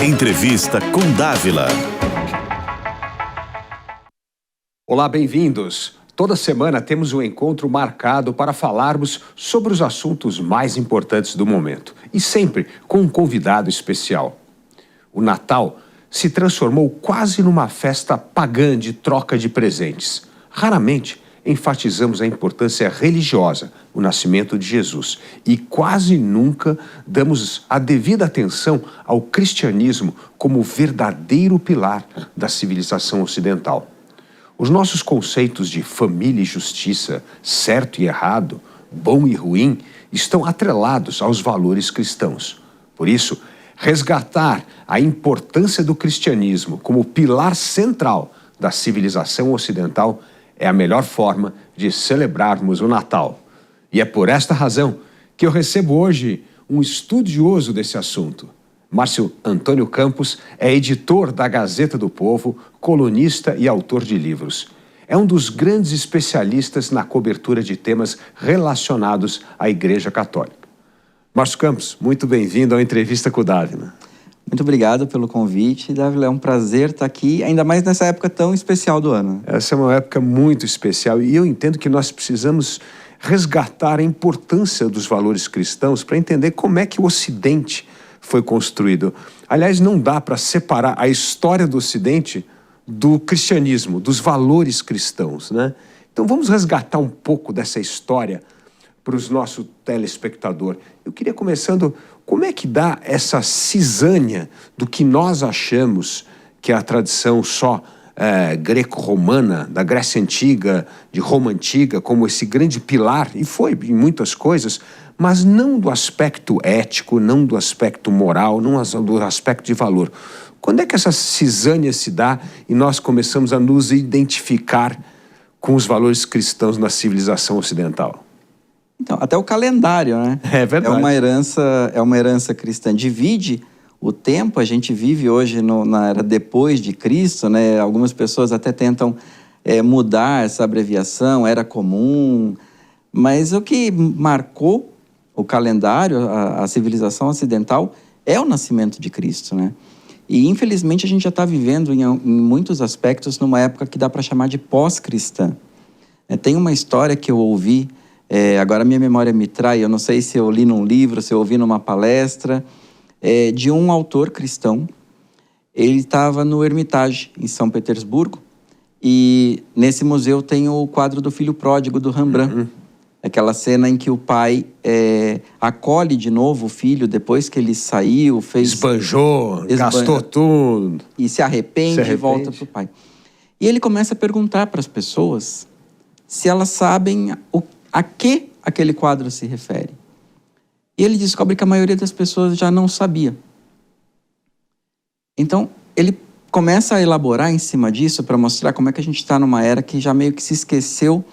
Entrevista com Dávila. Olá, bem-vindos. Toda semana temos um encontro marcado para falarmos sobre os assuntos mais importantes do momento. E sempre com um convidado especial. O Natal se transformou quase numa festa pagã de troca de presentes. Raramente enfatizamos a importância religiosa, o nascimento de Jesus, e quase nunca damos a devida atenção ao cristianismo como verdadeiro pilar da civilização ocidental. Os nossos conceitos de família e justiça, certo e errado, bom e ruim, estão atrelados aos valores cristãos. Por isso, resgatar a importância do cristianismo como pilar central da civilização ocidental é a melhor forma de celebrarmos o Natal. E é por esta razão que eu recebo hoje um estudioso desse assunto. Márcio Antônio Campos é editor da Gazeta do Povo, colunista e autor de livros. É um dos grandes especialistas na cobertura de temas relacionados à Igreja Católica. Márcio Campos, muito bem-vindo à Entrevista com o Dávila. Muito obrigado pelo convite, Dávila. É um prazer estar aqui, ainda mais nessa época tão especial do ano. Essa é uma época muito especial e eu entendo que nós precisamos resgatar a importância dos valores cristãos para entender como é que o Ocidente foi construído. Aliás, não dá para separar a história do Ocidente do cristianismo, dos valores cristãos, né? Então vamos resgatar um pouco dessa história para o nosso telespectador. Eu queria começando, como é que dá essa cisânia do que nós achamos que é a tradição só greco-romana, da Grécia Antiga, de Roma Antiga, como esse grande pilar, e foi em muitas coisas, mas não do aspecto ético, não do aspecto moral, não do aspecto de valor. Quando é que essa cisânia se dá e nós começamos a nos identificar com os valores cristãos na civilização ocidental? Então, até o calendário, né? É verdade. É uma herança cristã. Divide o tempo, a gente vive hoje na era depois de Cristo, né? Algumas pessoas até tentam mudar essa abreviação, era comum, mas o que marcou o calendário, a civilização ocidental, é o nascimento de Cristo, né? E, infelizmente, a gente já está vivendo, em muitos aspectos, numa época que dá para chamar de pós-cristã. Tem uma história que eu ouvi, agora minha memória me trai, eu não sei se eu li num livro, se eu ouvi numa palestra, de um autor cristão. Ele estava no Hermitage, em São Petersburgo, e nesse museu tem o quadro do Filho Pródigo, do Rembrandt. Uhum. Aquela cena em que o pai acolhe de novo o filho depois que ele saiu, esbanjou, gastou tudo. E se arrepende e volta para o pai. E ele começa a perguntar para as pessoas se elas sabem a que aquele quadro se refere. E ele descobre que a maioria das pessoas já não sabia. Então, ele começa a elaborar em cima disso para mostrar como é que a gente está numa era que já meio que se esqueceu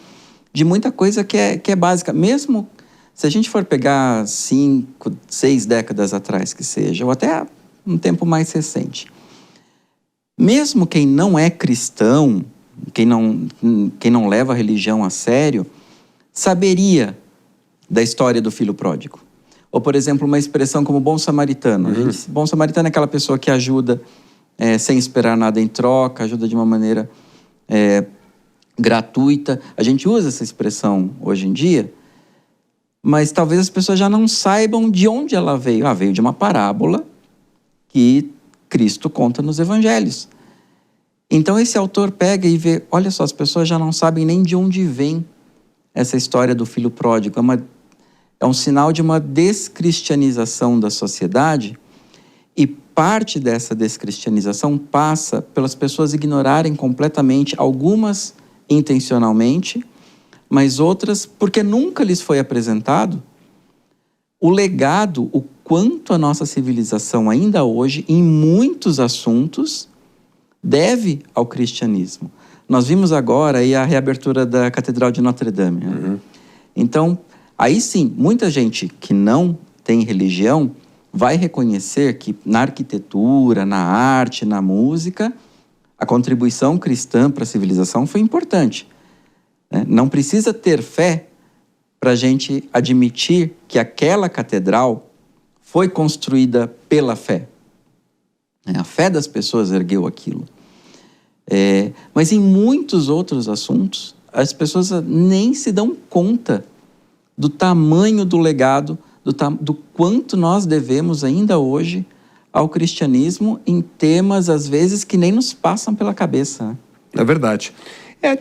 de muita coisa que é básica. Mesmo se a gente for pegar 5, 6 décadas atrás que seja, ou até um tempo mais recente. Mesmo quem não é cristão, quem não leva a religião a sério, saberia da história do filho pródigo. Ou, por exemplo, uma expressão como bom samaritano. Uhum. Bom samaritano é aquela pessoa que ajuda sem esperar nada em troca, ajuda de uma maneira gratuita. A gente usa essa expressão hoje em dia, mas talvez as pessoas já não saibam de onde ela veio. Veio de uma parábola que Cristo conta nos evangelhos. Então esse autor pega e vê, olha só, as pessoas já não sabem nem de onde vem essa história do filho pródigo. É um sinal de uma descristianização da sociedade, e parte dessa descristianização passa pelas pessoas ignorarem completamente, algumas intencionalmente, mas outras porque nunca lhes foi apresentado o legado, o quanto a nossa civilização ainda hoje, em muitos assuntos, deve ao cristianismo. Nós vimos agora aí a reabertura da Catedral de Notre Dame. Né? Uhum. Então, aí sim, muita gente que não tem religião vai reconhecer que na arquitetura, na arte, na música, a contribuição cristã para a civilização foi importante. Não precisa ter fé para a gente admitir que aquela catedral foi construída pela fé. A fé das pessoas ergueu aquilo. Mas em muitos outros assuntos, as pessoas nem se dão conta do tamanho do legado, do quanto nós devemos ainda hoje ao cristianismo em temas, às vezes, que nem nos passam pela cabeça, né? É verdade.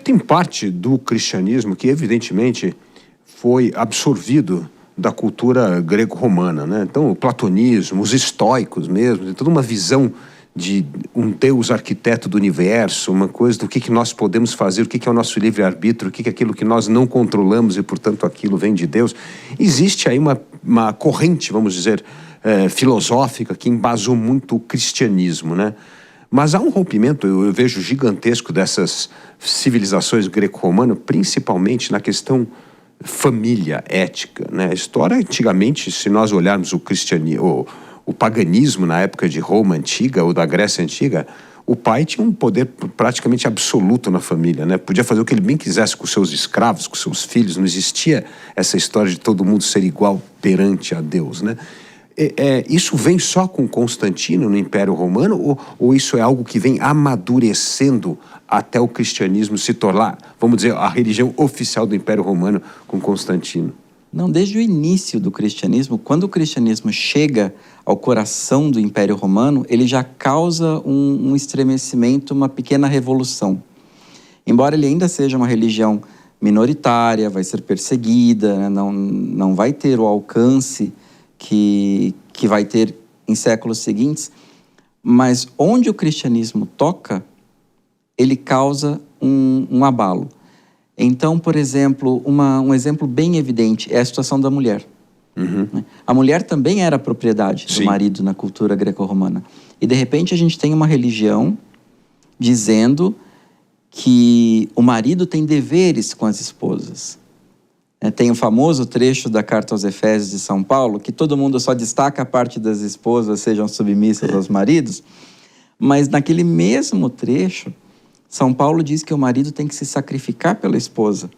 Tem parte do cristianismo que, evidentemente, foi absorvido da cultura greco-romana, né? Então, o platonismo, os estoicos mesmo, tem toda uma visão de um Deus arquiteto do universo, uma coisa do que nós podemos fazer, o que é o nosso livre-arbítrio, o que é aquilo que nós não controlamos e, portanto, aquilo vem de Deus. Existe aí uma corrente, vamos dizer, filosófica que embasou muito o cristianismo, né? Mas há um rompimento, eu vejo, gigantesco dessas civilizações greco-romanas, principalmente na questão família, ética, né? A história, antigamente, se nós olharmos o paganismo na época de Roma antiga ou da Grécia antiga, o pai tinha um poder praticamente absoluto na família, né? Podia fazer o que ele bem quisesse com seus escravos, com seus filhos, não existia essa história de todo mundo ser igual perante a Deus, né? Isso vem só com Constantino no Império Romano ou isso é algo que vem amadurecendo até o cristianismo se tornar, vamos dizer, a religião oficial do Império Romano com Constantino? Não, desde o início do cristianismo, quando o cristianismo chega ao coração do Império Romano, ele já causa um estremecimento, uma pequena revolução. Embora ele ainda seja uma religião minoritária, vai ser perseguida, né? Não vai ter o alcance que vai ter em séculos seguintes, mas onde o cristianismo toca, ele causa um abalo. Então, por exemplo, um exemplo bem evidente é a situação da mulher. Uhum. A mulher também era propriedade do Sim. marido na cultura greco-romana. E, de repente, a gente tem uma religião dizendo que o marido tem deveres com as esposas. Tem o famoso trecho da Carta aos Efésios de São Paulo, que todo mundo só destaca a parte das esposas sejam submissas aos maridos, mas naquele mesmo trecho, São Paulo diz que o marido tem que se sacrificar pela esposa,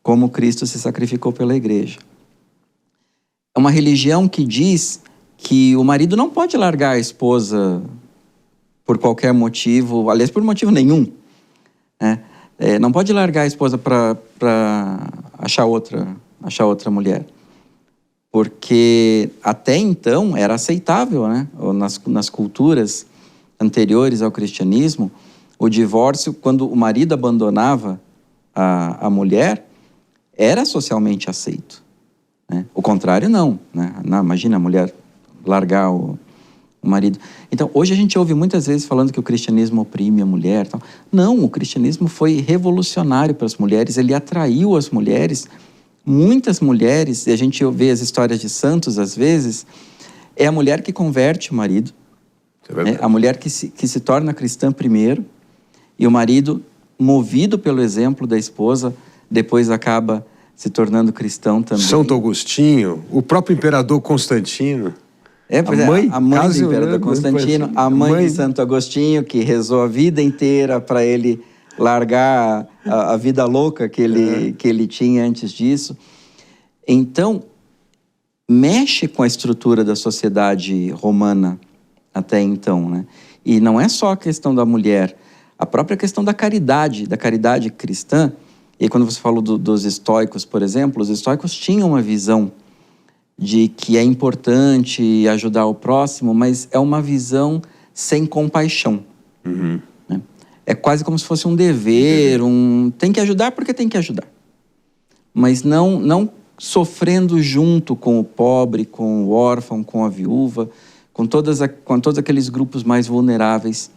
como Cristo se sacrificou pela igreja. É uma religião que diz que o marido não pode largar a esposa por qualquer motivo, aliás, por motivo nenhum, né? Não pode largar a esposa para achar outra mulher. Porque até então era aceitável, né? Nas culturas anteriores ao cristianismo, o divórcio, quando o marido abandonava a mulher, era socialmente aceito, né? O contrário, não, né? Não, imagina a mulher largar o marido. Então, hoje a gente ouve muitas vezes falando que o cristianismo oprime a mulher. Tal. Não, o cristianismo foi revolucionário para as mulheres, ele atraiu as mulheres. Muitas mulheres, e a gente vê as histórias de santos às vezes, é a mulher que converte o marido, a mulher que se torna cristã primeiro, e o marido, movido pelo exemplo da esposa, depois acaba se tornando cristão também. Santo Agostinho, o próprio imperador Constantino. A mãe do imperador Constantino, a mãe de Santo Agostinho, que rezou a vida inteira para ele largar a vida louca que ele tinha antes disso. Então, mexe com a estrutura da sociedade romana até então, né? E não é só a questão da mulher, a própria questão da caridade cristã. E quando você falou dos estoicos, por exemplo, os estoicos tinham uma visão de que é importante ajudar o próximo, mas é uma visão sem compaixão. Uhum. Né? É quase como se fosse um dever, tem que ajudar porque tem que ajudar. Mas não sofrendo junto com o pobre, com o órfão, com a viúva, com todos aqueles grupos mais vulneráveis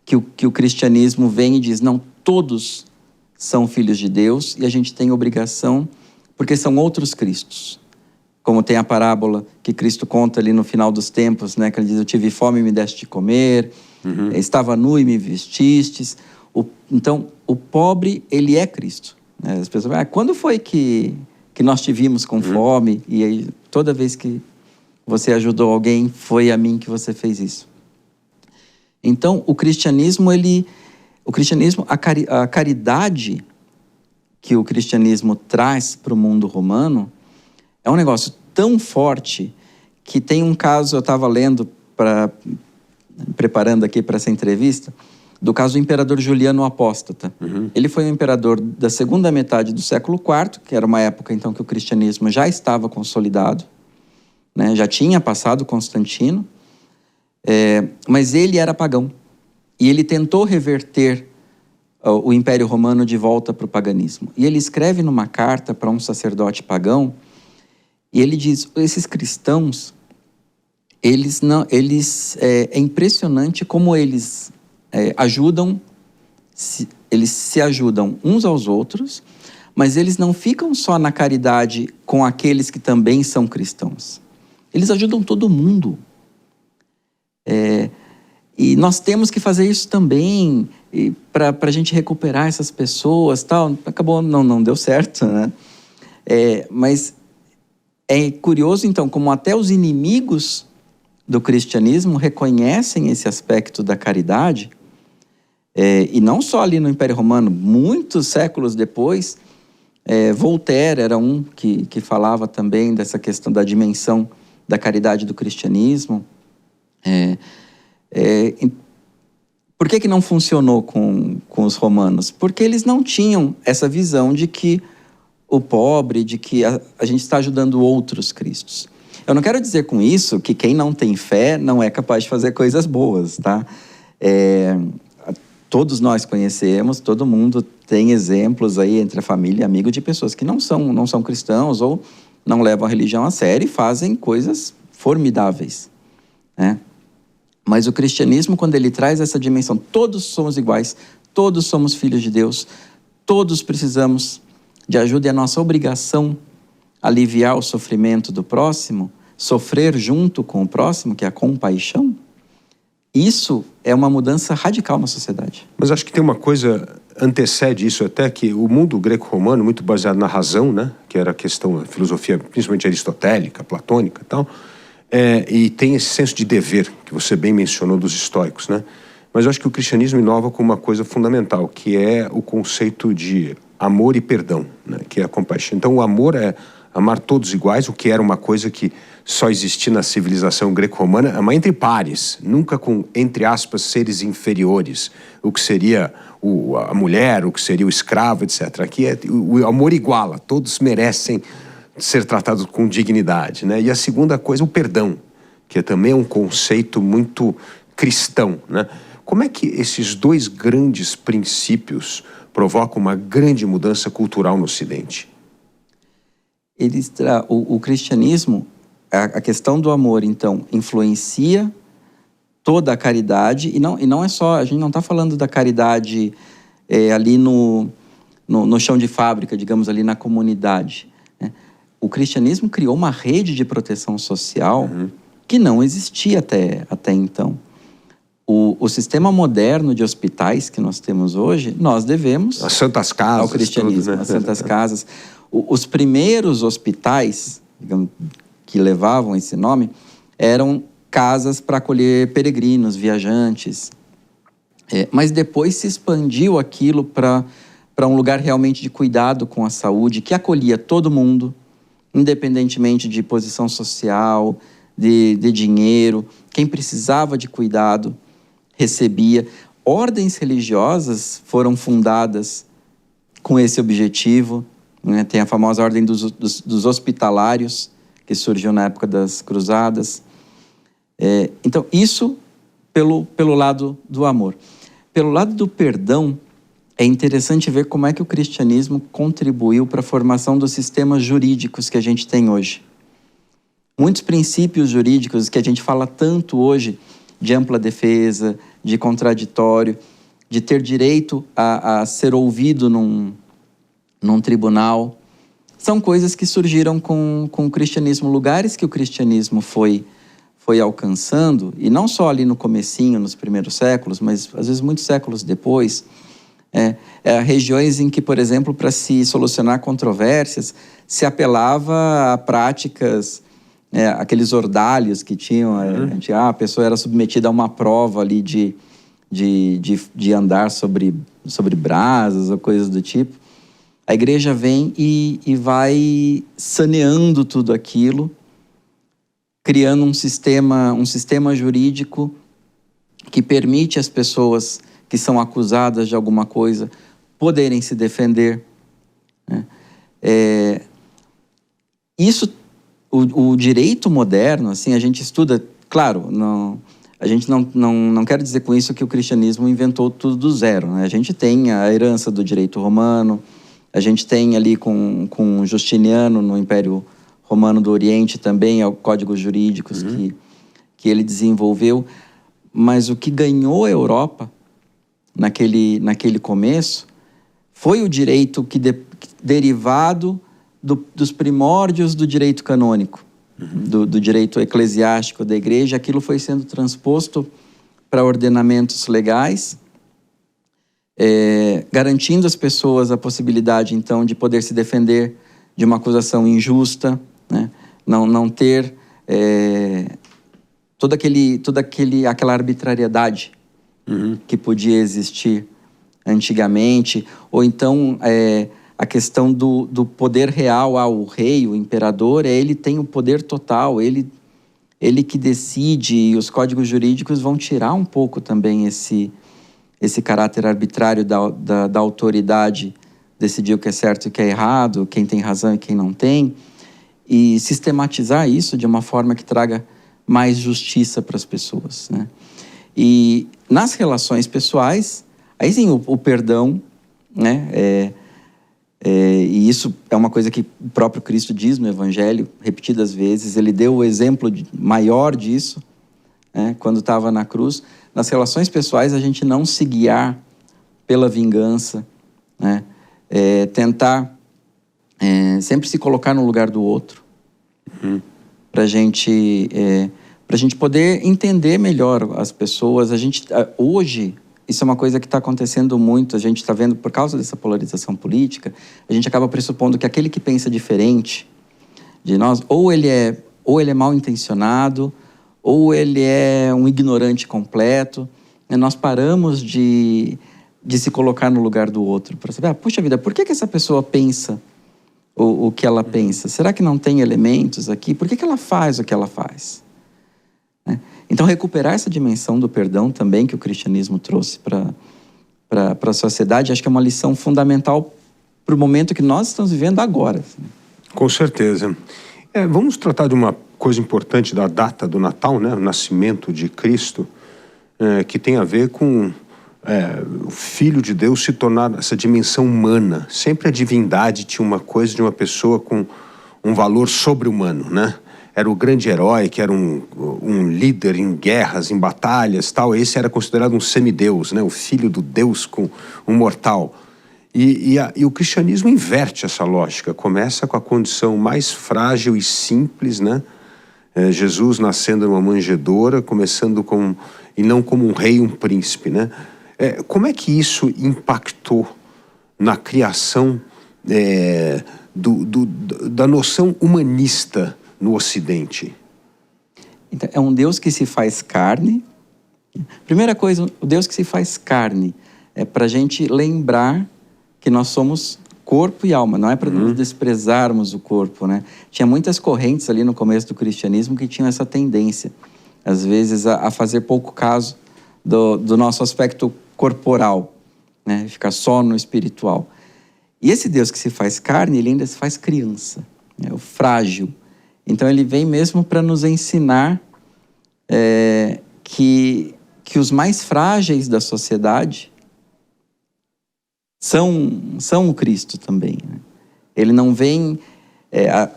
que o cristianismo vem e diz, não, todos são filhos de Deus e a gente tem obrigação, porque são outros Cristos. Como tem a parábola que Cristo conta ali no final dos tempos, né? Que ele diz, eu tive fome e me deste de comer, estava nu e me vestistes. Então, o pobre, ele é Cristo. Né? As pessoas falam, quando foi que nós te vimos com fome? E aí, toda vez que você ajudou alguém, foi a mim que você fez isso. Então, o cristianismo, a caridade que o cristianismo traz para o mundo romano é um negócio tão forte que tem um caso, eu estava lendo preparando aqui para essa entrevista, do caso do imperador Juliano o Apóstata. Ele foi um imperador da segunda metade do século IV, que era uma época então que o cristianismo já estava consolidado, né? Já tinha passado Constantino, mas ele era pagão. E ele tentou reverter o Império Romano de volta para o paganismo. E ele escreve numa carta para um sacerdote pagão, e ele diz, esses cristãos, é impressionante como eles eles se ajudam uns aos outros, mas eles não ficam só na caridade com aqueles que também são cristãos. Eles ajudam todo mundo. E nós temos que fazer isso também para a gente recuperar essas pessoas, tal. Acabou, não deu certo, né? Mas é curioso, então, como até os inimigos do cristianismo reconhecem esse aspecto da caridade, e não só ali no Império Romano, muitos séculos depois, Voltaire era um que falava também dessa questão da dimensão da caridade do cristianismo. Por que não funcionou com os romanos? Porque eles não tinham essa visão de que o pobre, de que a gente está ajudando outros cristos. Eu não quero dizer com isso que quem não tem fé não é capaz de fazer coisas boas, tá? Todos nós conhecemos, todo mundo tem exemplos aí entre a família e amigos de pessoas que não são cristãos ou não levam a religião a sério e fazem coisas formidáveis, né? Mas o cristianismo, quando ele traz essa dimensão, todos somos iguais, todos somos filhos de Deus, todos precisamos de ajuda e a nossa obrigação aliviar o sofrimento do próximo, sofrer junto com o próximo, que é a compaixão, isso é uma mudança radical na sociedade. Mas acho que tem uma coisa, antecede isso até, que o mundo greco-romano, muito baseado na razão, né? Que era a questão da filosofia, principalmente aristotélica, platônica e tal, e tem esse senso de dever, que você bem mencionou dos estoicos, né? Mas eu acho que o cristianismo inova com uma coisa fundamental, que é o conceito de amor e perdão, né? Que é a compaixão. Então o amor é amar todos iguais, o que era uma coisa que só existia na civilização greco-romana, amar entre pares, nunca com, entre aspas, seres inferiores, o que seria a mulher, o que seria o escravo, etc. Aqui o amor iguala, todos merecem ser tratados com dignidade, né? E a segunda coisa, o perdão, que também é um conceito muito cristão, né? Como é que esses dois grandes princípios provocam uma grande mudança cultural no Ocidente? O cristianismo, a questão do amor, então, influencia toda a caridade, e não é só, a gente não está falando da caridade ali no chão de fábrica, digamos, ali na comunidade, né? O cristianismo criou uma rede de proteção social que não existia até então. O sistema moderno de hospitais que nós temos hoje, nós devemos as santas casas, ao cristianismo, tudo, né? As santas casas. Os primeiros hospitais, digamos, que levavam esse nome, eram casas para acolher peregrinos, viajantes. Mas depois se expandiu aquilo para um lugar realmente de cuidado com a saúde, que acolhia todo mundo, independentemente de posição social, de dinheiro. Quem precisava de cuidado recebia. Ordens religiosas foram fundadas com esse objetivo, né? Tem a famosa ordem dos hospitalários, que surgiu na época das cruzadas. Então, isso pelo lado do amor. Pelo lado do perdão, é interessante ver como é que o cristianismo contribuiu para a formação dos sistemas jurídicos que a gente tem hoje. Muitos princípios jurídicos que a gente fala tanto hoje, de ampla defesa, de contraditório, de ter direito a ser ouvido num tribunal, são coisas que surgiram com o cristianismo, lugares que o cristianismo foi alcançando, e não só ali no comecinho, nos primeiros séculos, mas às vezes muitos séculos depois, regiões em que, por exemplo, para se solucionar controvérsias, se apelava a práticas, aqueles ordalhos que tinham, a pessoa era submetida a uma prova ali de andar sobre brasas ou coisas do tipo. A igreja vem e vai saneando tudo aquilo, criando um sistema jurídico que permite às pessoas que são acusadas de alguma coisa poderem se defender, né? O direito moderno, assim, a gente estuda, claro, a gente não quer dizer com isso que o cristianismo inventou tudo do zero, né? A gente tem a herança do direito romano, a gente tem ali com Justiniano no Império Romano do Oriente também, códigos jurídicos que ele desenvolveu, mas o que ganhou a Europa naquele começo foi o direito derivado dos primórdios do direito canônico, do direito eclesiástico da igreja. Aquilo foi sendo transposto para ordenamentos legais, garantindo às pessoas a possibilidade, então, de poder se defender de uma acusação injusta, né? Não ter toda aquela arbitrariedade que podia existir antigamente, ou então a questão do poder real ao rei, o imperador, ele tem o poder total, ele que decide, e os códigos jurídicos vão tirar um pouco também esse caráter arbitrário da autoridade, decidir o que é certo e o que é errado, quem tem razão e quem não tem, e sistematizar isso de uma forma que traga mais justiça para as pessoas, né? E nas relações pessoais, aí sim o perdão, né? E isso é uma coisa que o próprio Cristo diz no Evangelho, repetidas vezes. Ele deu o exemplo maior disso, né, quando estava na cruz. Nas relações pessoais, a gente não se guiar pela vingança, né? Tentar sempre se colocar no lugar do outro, para a gente poder entender melhor as pessoas. Hoje, isso é uma coisa que está acontecendo muito, a gente está vendo, por causa dessa polarização política, a gente acaba pressupondo que aquele que pensa diferente de nós, ou ele é mal intencionado, ou ele é um ignorante completo, né? Nós paramos de se colocar no lugar do outro, para saber, puxa vida, por que essa pessoa pensa o que ela pensa? Será que não tem elementos aqui? Por que ela faz o que ela faz? Então, recuperar essa dimensão do perdão também que o cristianismo trouxe para a sociedade, acho que é uma lição fundamental para o momento que nós estamos vivendo agora. Assim. Com certeza. Vamos tratar de uma coisa importante da data do Natal, né? O nascimento de Cristo, que tem a ver com o Filho de Deus se tornar essa dimensão humana. Sempre a divindade tinha uma coisa de uma pessoa com um valor sobre-humano, né? Era o grande herói, que era um líder em guerras, em batalhas, tal. Esse era considerado um semideus, né? O filho do Deus com um mortal. E o cristianismo inverte essa lógica. Começa com a condição mais frágil e simples, né? Jesus nascendo numa manjedoura, começando e não como um rei, um príncipe, né? Como é que isso impactou na criação da noção humanista no Ocidente? Então, é um Deus que se faz carne. Primeira coisa, o Deus que se faz carne é para a gente lembrar que nós somos corpo e alma, não é para nós desprezarmos o corpo, né? Tinha muitas correntes ali no começo do cristianismo que tinham essa tendência, às vezes, a fazer pouco caso do nosso aspecto corporal, né? Ficar só no espiritual. E esse Deus que se faz carne, ele ainda se faz criança, né? O frágil. Então, ele vem mesmo para nos ensinar que os mais frágeis da sociedade são o Cristo também, né? Ele não vem...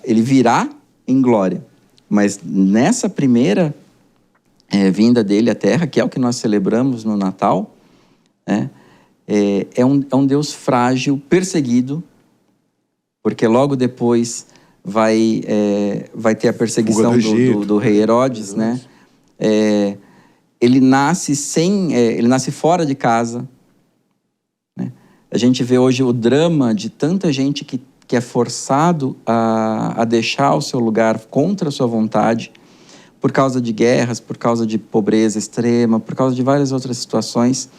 ele virá em glória, mas nessa primeira vinda dele à Terra, que é o que nós celebramos no Natal, né? É um Deus frágil, perseguido, porque logo depois... vai ter a perseguição do rei Herodes, né? Ele nasce fora de casa, né? A gente vê hoje o drama de tanta gente que é forçado a deixar o seu lugar contra a sua vontade, por causa de guerras, por causa de pobreza extrema, por causa de várias outras situações.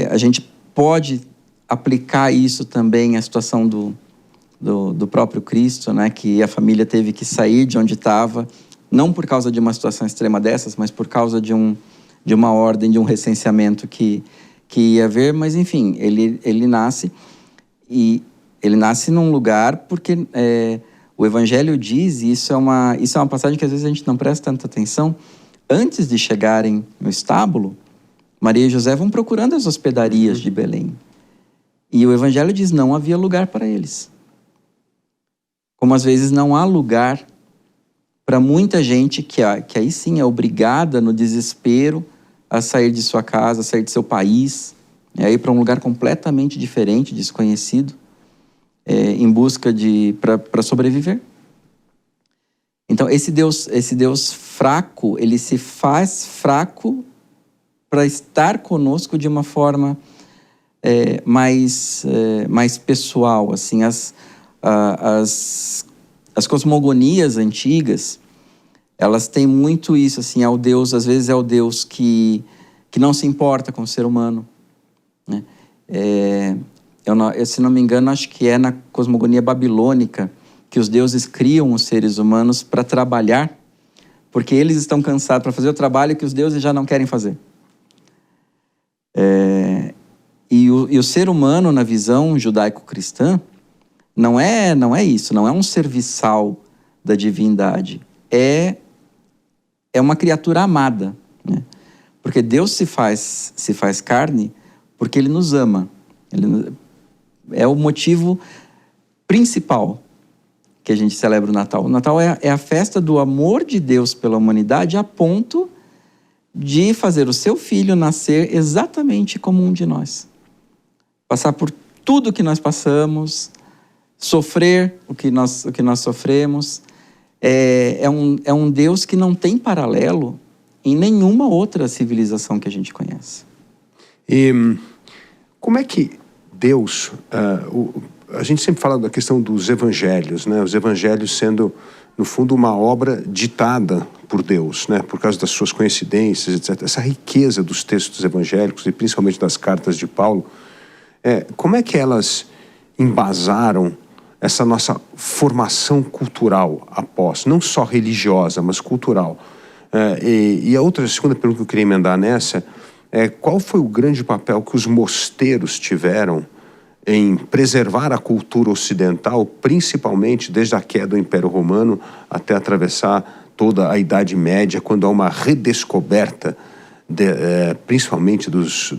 A gente pode aplicar isso também à situação do próprio Cristo, né? Que a família teve que sair de onde estava, não por causa de uma situação extrema dessas, mas por causa de uma ordem, de um recenseamento que ia haver, mas enfim, ele nasce, e ele nasce num lugar porque o Evangelho diz, e isso é uma passagem que às vezes a gente não presta tanta atenção, antes de chegarem no estábulo, Maria e José vão procurando as hospedarias de Belém. E o Evangelho diz, não havia lugar para eles. Como às vezes não há lugar para muita gente que aí sim é obrigada no desespero a sair de sua casa, a sair de seu país, a ir para um lugar completamente diferente, desconhecido, em busca para sobreviver. Então esse Deus fraco, ele se faz fraco para estar conosco de uma forma mais pessoal, assim. As cosmogonias antigas, elas têm muito isso, assim, às vezes é o Deus que não se importa com o ser humano, né? Eu, se não me engano, acho que é na cosmogonia babilônica que os deuses criam os seres humanos para trabalhar, porque eles estão cansados para fazer o trabalho que os deuses já não querem fazer. E o ser humano, na visão judaico-cristã, não é isso, não é um serviçal da divindade, é uma criatura amada, né? Porque Deus se faz carne porque Ele nos ama. É o motivo principal que a gente celebra o Natal. O Natal é a festa do amor de Deus pela humanidade a ponto de fazer o seu Filho nascer exatamente como um de nós. Passar por tudo que nós passamos, sofrer o que nós sofremos. É um Deus que não tem paralelo em nenhuma outra civilização que a gente conhece. E como é que Deus... a gente sempre fala da questão dos evangelhos, né? Os evangelhos sendo, no fundo, uma obra ditada por Deus, né? Por causa das suas coincidências, etc. Essa riqueza dos textos evangélicos, e principalmente das cartas de Paulo, como é que elas embasaram essa nossa formação cultural após, não só religiosa, mas cultural? E a segunda pergunta que eu queria emendar nessa qual foi o grande papel que os mosteiros tiveram em preservar a cultura ocidental, principalmente desde a queda do Império Romano até atravessar toda a Idade Média, quando há uma redescoberta, principalmente dos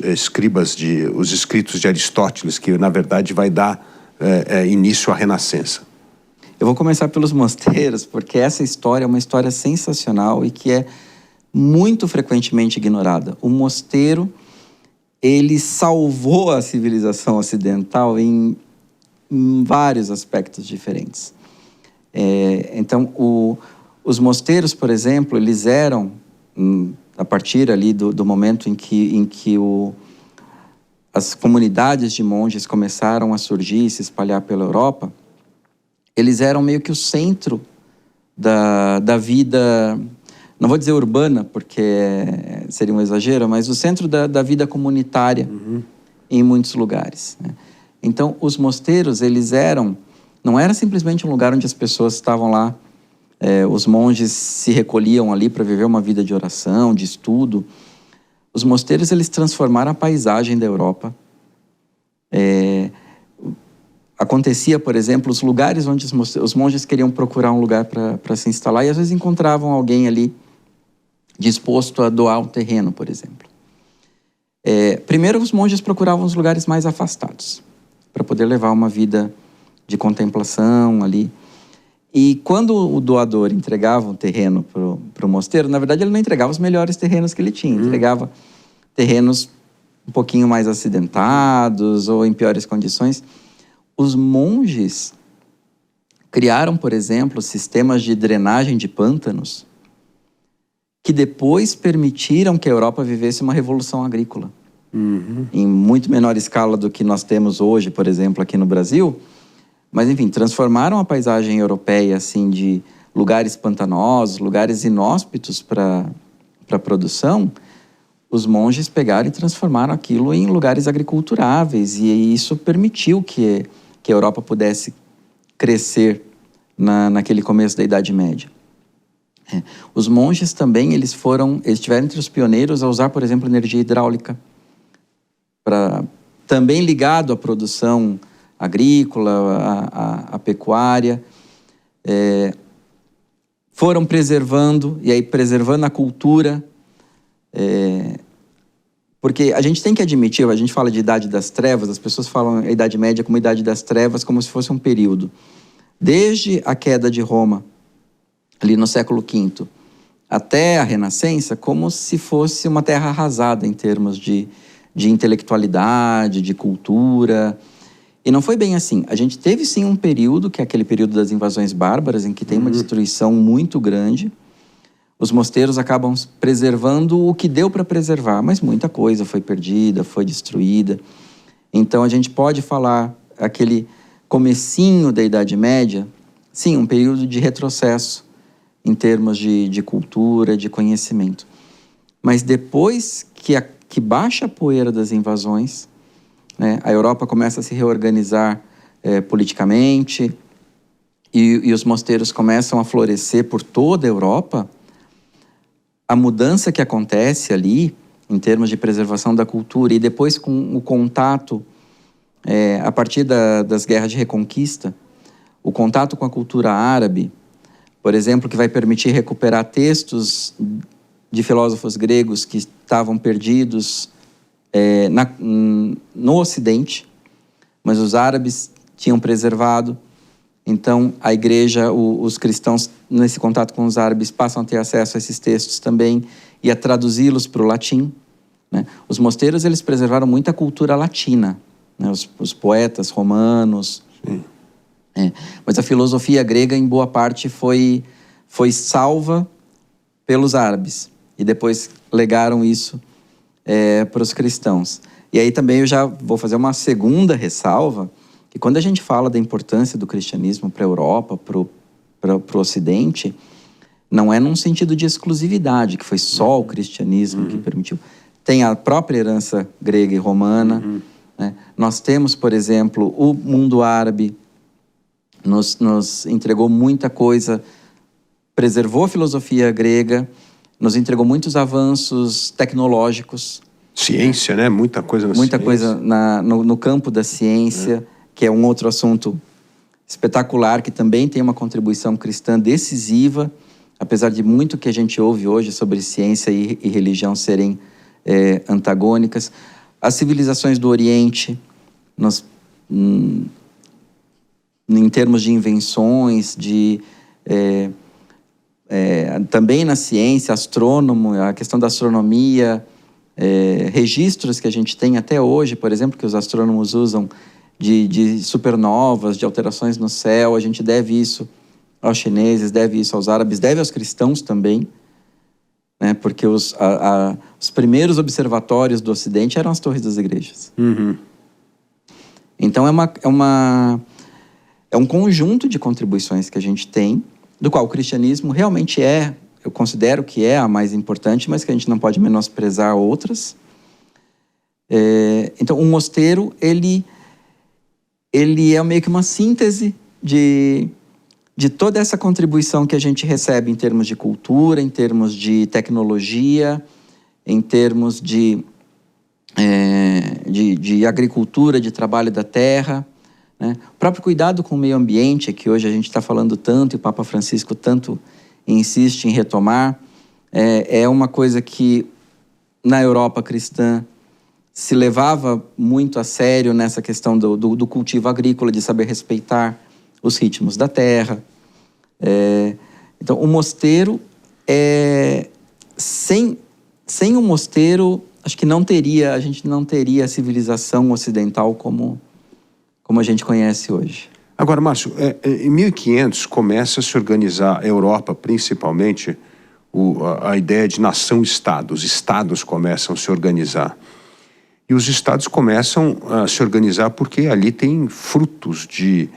escribas, os escritos de Aristóteles, que na verdade vai dar início à Renascença? Eu vou começar pelos mosteiros, porque essa história é uma história sensacional e que é muito frequentemente ignorada. O mosteiro, ele salvou a civilização ocidental em vários aspectos diferentes. Então, os mosteiros, por exemplo, eles eram, a partir ali do momento em que as comunidades de monges começaram a surgir e se espalhar pela Europa, eles eram meio que o centro da vida, não vou dizer urbana, porque seria um exagero, mas o centro da vida comunitária em muitos lugares, né? Então, os mosteiros, não era simplesmente um lugar onde as pessoas estavam lá, os monges se recolhiam ali para viver uma vida de oração, de estudo. Os mosteiros, eles transformaram a paisagem da Europa. Acontecia, por exemplo, os lugares onde os monges queriam procurar um lugar para se instalar e às vezes encontravam alguém ali disposto a doar um terreno, por exemplo. Primeiro, os monges procuravam os lugares mais afastados para poder levar uma vida de contemplação ali. E quando o doador entregava um terreno para o mosteiro, na verdade ele não entregava os melhores terrenos que ele tinha, entregava terrenos um pouquinho mais acidentados ou em piores condições. Os monges criaram, por exemplo, sistemas de drenagem de pântanos que depois permitiram que a Europa vivesse uma revolução agrícola. Em muito menor escala do que nós temos hoje, por exemplo, aqui no Brasil. Mas, enfim, transformaram a paisagem europeia, assim, de lugares pantanosos, lugares inóspitos para a produção. Os monges pegaram e transformaram aquilo em lugares agriculturáveis. E isso permitiu que a Europa pudesse crescer naquele começo da Idade Média. Os monges também, eles estiveram entre os pioneiros a usar, por exemplo, energia hidráulica, também ligado à produção agrícola, à pecuária. Foram preservando, e aí preservando a cultura, porque a gente tem que admitir, a gente fala de Idade das Trevas, as pessoas falam a Idade Média como Idade das Trevas, como se fosse um período. Desde a queda de Roma, ali no século V, até a Renascença, como se fosse uma terra arrasada em termos de intelectualidade, de cultura. E não foi bem assim. A gente teve sim um período, que é aquele período das invasões bárbaras, em que tem uma destruição muito grande. Os mosteiros acabam preservando o que deu para preservar, mas muita coisa foi perdida, foi destruída. Então a gente pode falar aquele comecinho da Idade Média, sim, um período de retrocesso em termos de cultura, de conhecimento. Mas depois que baixa a poeira das invasões, né, a Europa começa a se reorganizar politicamente e os mosteiros começam a florescer por toda a Europa, a mudança que acontece ali, em termos de preservação da cultura, e depois com o contato, a partir das guerras de reconquista, o contato com a cultura árabe, por exemplo, que vai permitir recuperar textos de filósofos gregos que estavam perdidos no Ocidente, mas os árabes tinham preservado. Então, a igreja, os cristãos, nesse contato com os árabes, passam a ter acesso a esses textos também e a traduzi-los para o latim, né? Os mosteiros, eles preservaram muita cultura latina, né? Os poetas romanos. Sim. Mas a filosofia grega, em boa parte, foi salva pelos árabes. E depois legaram isso para os cristãos. E aí também eu já vou fazer uma segunda ressalva, que quando a gente fala da importância do cristianismo para a Europa, para o Ocidente, não é num sentido de exclusividade, que foi só o cristianismo que permitiu. Tem a própria herança grega e romana. Né? Nós temos, por exemplo, o mundo árabe, nos entregou muita coisa, preservou a filosofia grega, nos entregou muitos avanços tecnológicos. Ciência, né? Muita coisa na ciência. Muita coisa no campo da ciência, que é um outro assunto espetacular, que também tem uma contribuição cristã decisiva, apesar de muito que a gente ouve hoje sobre ciência e religião serem antagônicas. As civilizações do Oriente, em termos de invenções, também na ciência, astrônomo, a questão da astronomia, registros que a gente tem até hoje, por exemplo, que os astrônomos usam de supernovas, de alterações no céu. A gente deve isso aos chineses, deve isso aos árabes, deve aos cristãos também, né? Porque os primeiros observatórios do Ocidente eram as torres das igrejas. Então é um conjunto de contribuições que a gente tem, do qual o cristianismo realmente eu considero que é a mais importante, mas que a gente não pode menosprezar outras. Então, um mosteiro, ele é meio que uma síntese de toda essa contribuição que a gente recebe em termos de cultura, em termos de tecnologia, em termos de agricultura, de trabalho da terra, né? O próprio cuidado com o meio ambiente, que hoje a gente está falando tanto, e o Papa Francisco tanto insiste em retomar, é uma coisa que na Europa cristã se levava muito a sério nessa questão do cultivo agrícola, de saber respeitar os ritmos da terra. Então, o mosteiro, sem o mosteiro, acho que a gente não teria a civilização ocidental como a gente conhece hoje. Agora, Márcio, em 1500 começa a se organizar, a Europa principalmente, a ideia de nação-estado. Os estados começam a se organizar. E os estados começam a se organizar porque ali tem frutos de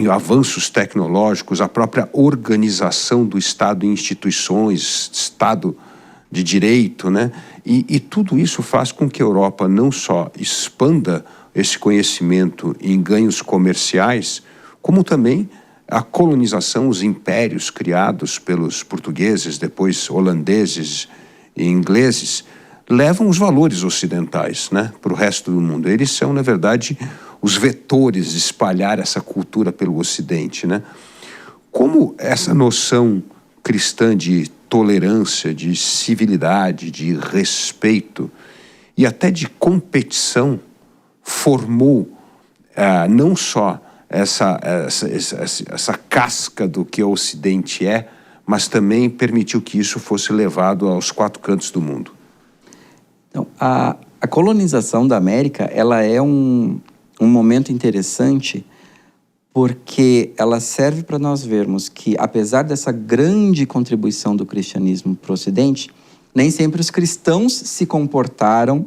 avanços tecnológicos, a própria organização do Estado em instituições, Estado de direito, né? E tudo isso faz com que a Europa não só expanda esse conhecimento em ganhos comerciais, como também A colonização, os impérios criados pelos portugueses, depois holandeses e ingleses, levam os valores ocidentais, né, para o resto do mundo. Eles são, na verdade, os vetores de espalhar essa cultura pelo Ocidente, né? Como essa noção cristã de tolerância, de civilidade, de respeito e até de competição formou não só essa casca do que o Ocidente é, mas também permitiu que isso fosse levado aos quatro cantos do mundo. Então, a colonização da América, ela é um momento interessante porque ela serve para nós vermos que, apesar dessa grande contribuição do cristianismo para o Ocidente, nem sempre os cristãos se comportaram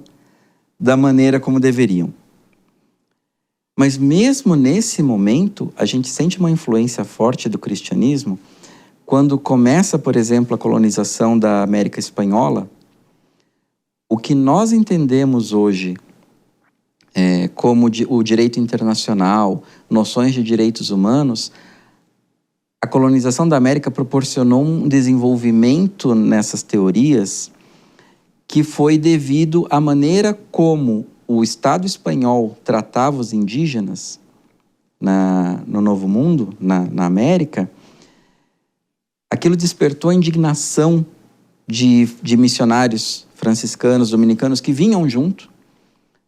da maneira como deveriam. Mas mesmo nesse momento, a gente sente uma influência forte do cristianismo quando começa, por exemplo, a colonização da América Espanhola. O que nós entendemos hoje como o direito internacional, noções de direitos humanos, a colonização da América proporcionou um desenvolvimento nessas teorias que foi devido à maneira como o Estado espanhol tratava os indígenas no Novo Mundo, na América. Aquilo despertou a indignação de missionários franciscanos, dominicanos, que vinham junto,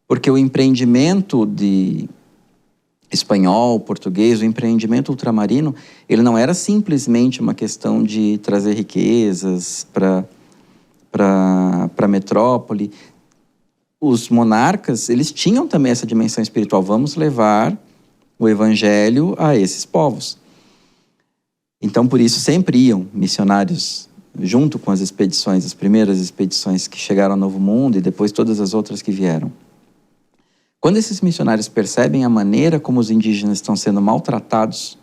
porque o empreendimento de espanhol, português, o empreendimento ultramarino, ele não era simplesmente uma questão de trazer riquezas para a metrópole. Os monarcas, eles tinham também essa dimensão espiritual. Vamos levar o evangelho a esses povos. Então, por isso, sempre iam missionários junto com as expedições, as primeiras expedições que chegaram ao Novo Mundo e depois todas as outras que vieram. Quando esses missionários percebem a maneira como os indígenas estão sendo maltratados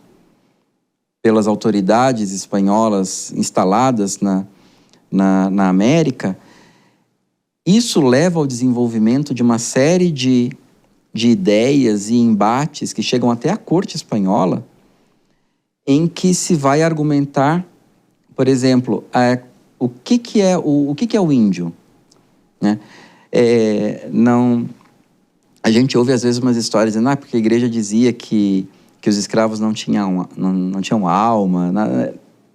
pelas autoridades espanholas instaladas na América, isso leva ao desenvolvimento de uma série de ideias e embates que chegam até a corte espanhola, em que se vai argumentar, por exemplo, o que é o índio, né? A gente ouve às vezes umas histórias dizendo porque a igreja dizia que os escravos não tinham alma.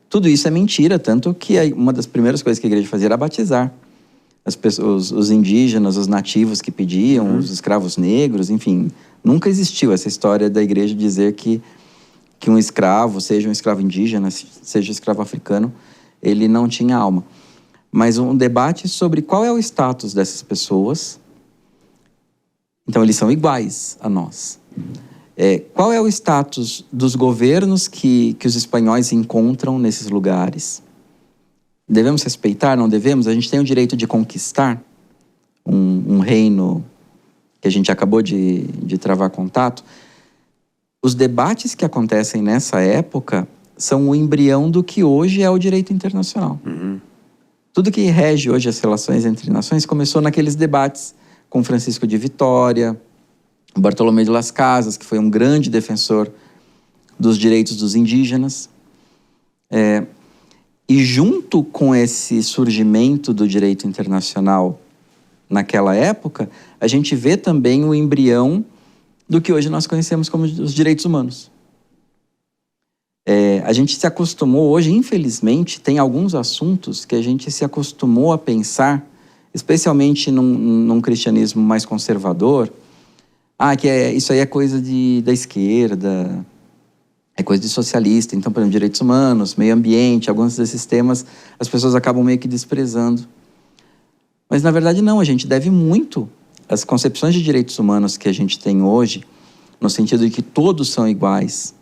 Tudo isso é mentira, tanto que uma das primeiras coisas que a igreja fazia era batizar as pessoas, os indígenas, os nativos que pediam, os escravos negros, enfim. Nunca existiu essa história da igreja dizer que um escravo, seja um escravo indígena, seja um escravo africano, ele não tinha alma. Mas um debate sobre qual é o status dessas pessoas. Então, eles são iguais a nós. Qual é o status dos governos que os espanhóis encontram nesses lugares? Devemos respeitar? Não devemos? A gente tem o direito de conquistar um reino que a gente acabou de travar contato. Os debates que acontecem nessa época são o embrião do que hoje é o direito internacional. Tudo que rege hoje as relações entre nações começou naqueles debates com Francisco de Vitória, Bartolomé de Las Casas, que foi um grande defensor dos direitos dos indígenas. E junto com esse surgimento do direito internacional naquela época, a gente vê também o embrião do que hoje nós conhecemos como os direitos humanos. A gente se acostumou hoje, infelizmente, tem alguns assuntos que a gente se acostumou a pensar, especialmente num cristianismo mais conservador, isso aí é coisa da esquerda, é coisa de socialista. Então, por exemplo, direitos humanos, meio ambiente, alguns desses temas, as pessoas acabam meio que desprezando. Mas, na verdade, não. A gente deve muito às concepções de direitos humanos que a gente tem hoje, no sentido de que todos são iguais,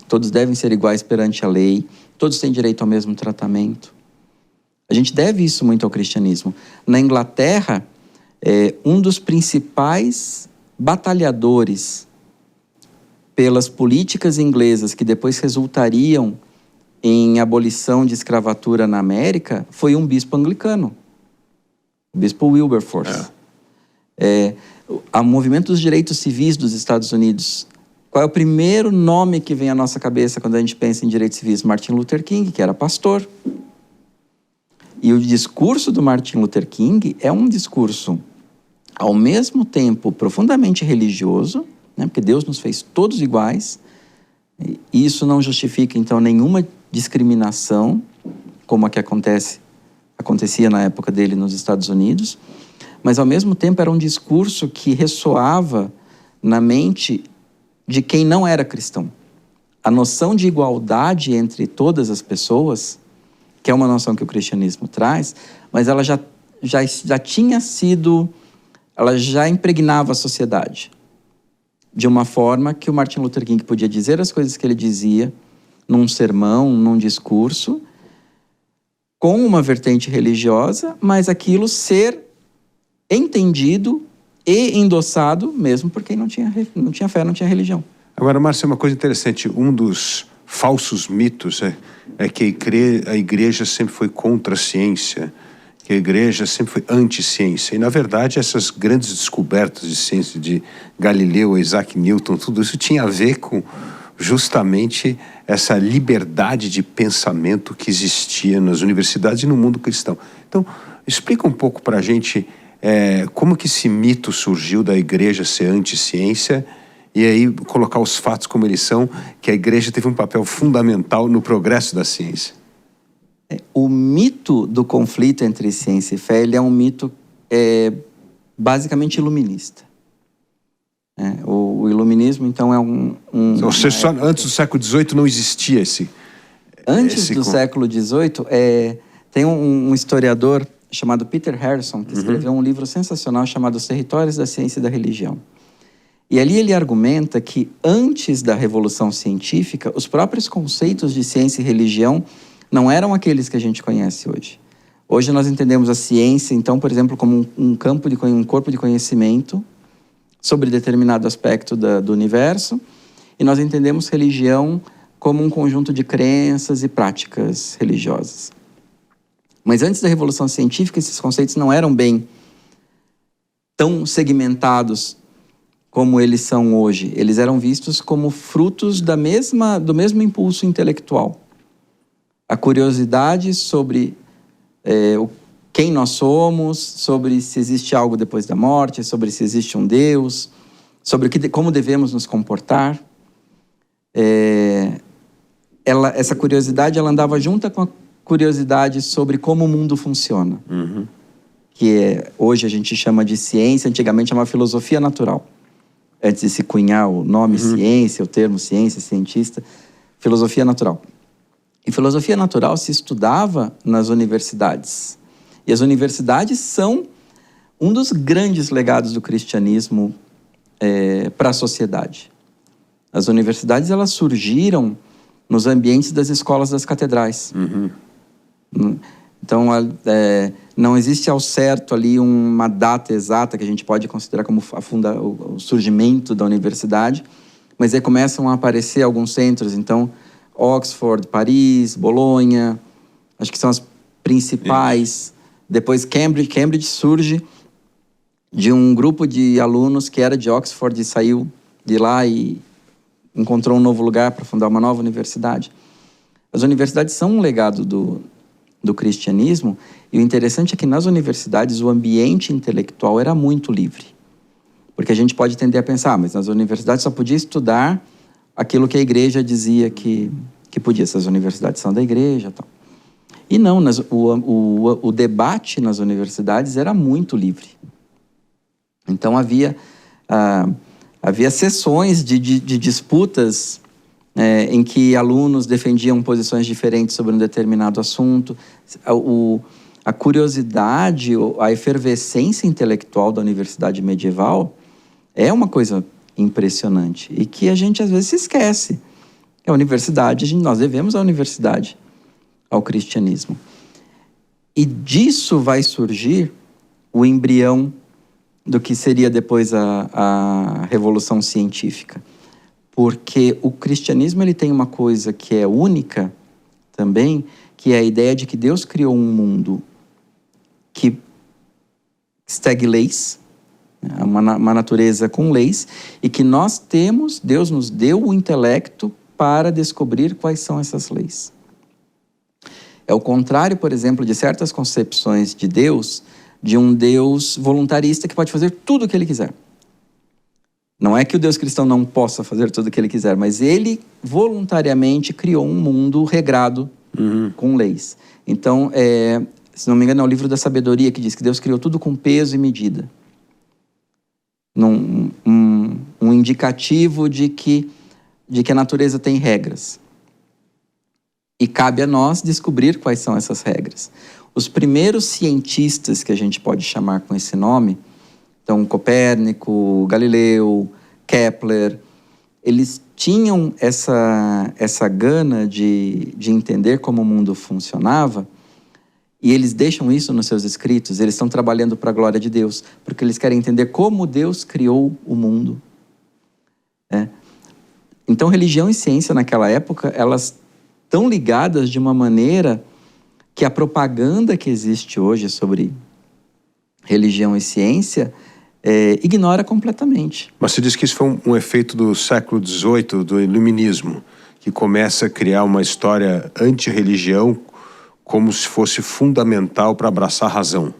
todos devem ser iguais perante a lei, todos têm direito ao mesmo tratamento. A gente deve isso muito ao cristianismo. Na Inglaterra, um dos principais batalhadores pelas políticas inglesas que depois resultariam em abolição de escravatura na América foi um bispo anglicano, o bispo Wilberforce. O movimento dos direitos civis dos Estados Unidos, Qual é o primeiro nome que vem à nossa cabeça quando a gente pensa em direitos civis? Martin Luther King, que era pastor. E o discurso do Martin Luther King é um discurso, ao mesmo tempo, profundamente religioso, né? Porque Deus nos fez todos iguais. E isso não justifica, então, nenhuma discriminação, como a que acontecia na época dele nos Estados Unidos. Mas, ao mesmo tempo, era um discurso que ressoava na mente de quem não era cristão. A noção de igualdade entre todas as pessoas, que é uma noção que o cristianismo traz, mas ela já tinha sido, ela já impregnava a sociedade. De uma forma que o Martin Luther King podia dizer as coisas que ele dizia num sermão, num discurso, com uma vertente religiosa, mas aquilo ser entendido e endossado mesmo por quem não tinha fé, não tinha religião. Agora, Márcio, uma coisa interessante. Um dos falsos mitos é que a igreja sempre foi contra a ciência, que a igreja sempre foi anti-ciência. E, na verdade, essas grandes descobertas de ciência de Galileu, Isaac Newton, tudo isso tinha a ver com justamente essa liberdade de pensamento que existia nas universidades e no mundo cristão. Então, explica um pouco para a gente como que esse mito surgiu da igreja ser anti-ciência e aí colocar os fatos como eles são, que a igreja teve um papel fundamental no progresso da ciência. O mito do conflito entre ciência e fé, ele é um mito basicamente iluminista. O iluminismo, então, é Ou seja, só antes do século XVIII não existia esse... Antes do século XVIII, tem um historiador chamado Peter Harrison, que escreveu um livro sensacional chamado Os Territórios da Ciência e da Religião. E ali ele argumenta que antes da Revolução Científica, os próprios conceitos de ciência e religião não eram aqueles que a gente conhece hoje. Hoje nós entendemos a ciência, então, por exemplo, como um corpo de conhecimento sobre determinado aspecto do universo, e nós entendemos religião como um conjunto de crenças e práticas religiosas. Mas antes da Revolução Científica, esses conceitos não eram bem tão segmentados como eles são hoje. Eles eram vistos como frutos do mesmo impulso intelectual. A curiosidade sobre quem nós somos, sobre se existe algo depois da morte, sobre se existe um Deus, sobre como devemos nos comportar. Essa curiosidade ela andava junto com a curiosidade sobre como o mundo funciona. Que hoje a gente chama de ciência, antigamente chamava filosofia natural. Antes de se cunhar o nome ciência, o termo ciência, cientista, filosofia natural. E filosofia natural se estudava nas universidades. E as universidades são um dos grandes legados do cristianismo para a sociedade. As universidades elas surgiram nos ambientes das escolas das catedrais. Então, não existe ao certo ali uma data exata que a gente pode considerar como o surgimento da universidade, mas aí começam a aparecer alguns centros, então Oxford, Paris, Bolonha, acho que são as principais. Depois Cambridge surge de um grupo de alunos que era de Oxford e saiu de lá e encontrou um novo lugar para fundar uma nova universidade. As universidades são um legado do cristianismo, e o interessante é que nas universidades o ambiente intelectual era muito livre. Porque a gente pode tender a pensar, mas nas universidades só podia estudar aquilo que a igreja dizia que podia. Essas universidades são da igreja e tal. E não, o debate nas universidades era muito livre. Então havia sessões de disputas em que alunos defendiam posições diferentes sobre um determinado assunto. A curiosidade, a efervescência intelectual da universidade medieval é uma coisa impressionante e que a gente às vezes se esquece. A universidade, nós devemos a universidade ao cristianismo. E disso vai surgir o embrião do que seria depois a Revolução Científica. Porque o cristianismo ele tem uma coisa que é única também, que é a ideia de que Deus criou um mundo que segue leis, uma natureza com leis, e que nós temos, Deus nos deu o intelecto para descobrir quais são essas leis. É o contrário, por exemplo, de certas concepções de Deus, de um Deus voluntarista que pode fazer tudo o que ele quiser. Não é que o Deus cristão não possa fazer tudo o que ele quiser, mas ele voluntariamente criou um mundo regrado com leis. Então, se não me engano, é o livro da sabedoria que diz que Deus criou tudo com peso e medida. Um indicativo de que a natureza tem regras. E cabe a nós descobrir quais são essas regras. Os primeiros cientistas que a gente pode chamar com esse nome, então Copérnico, Galileu, Kepler, eles tinham essa gana de entender como o mundo funcionava, e eles deixam isso nos seus escritos. Eles estão trabalhando para a glória de Deus, porque eles querem entender como Deus criou o mundo. Então, religião e ciência naquela época, elas estão ligadas de uma maneira que a propaganda que existe hoje sobre religião e ciência ignora completamente. Mas você diz que isso foi um efeito do século XVIII, do iluminismo, que começa a criar uma história anti-religião como se fosse fundamental para abraçar a razão.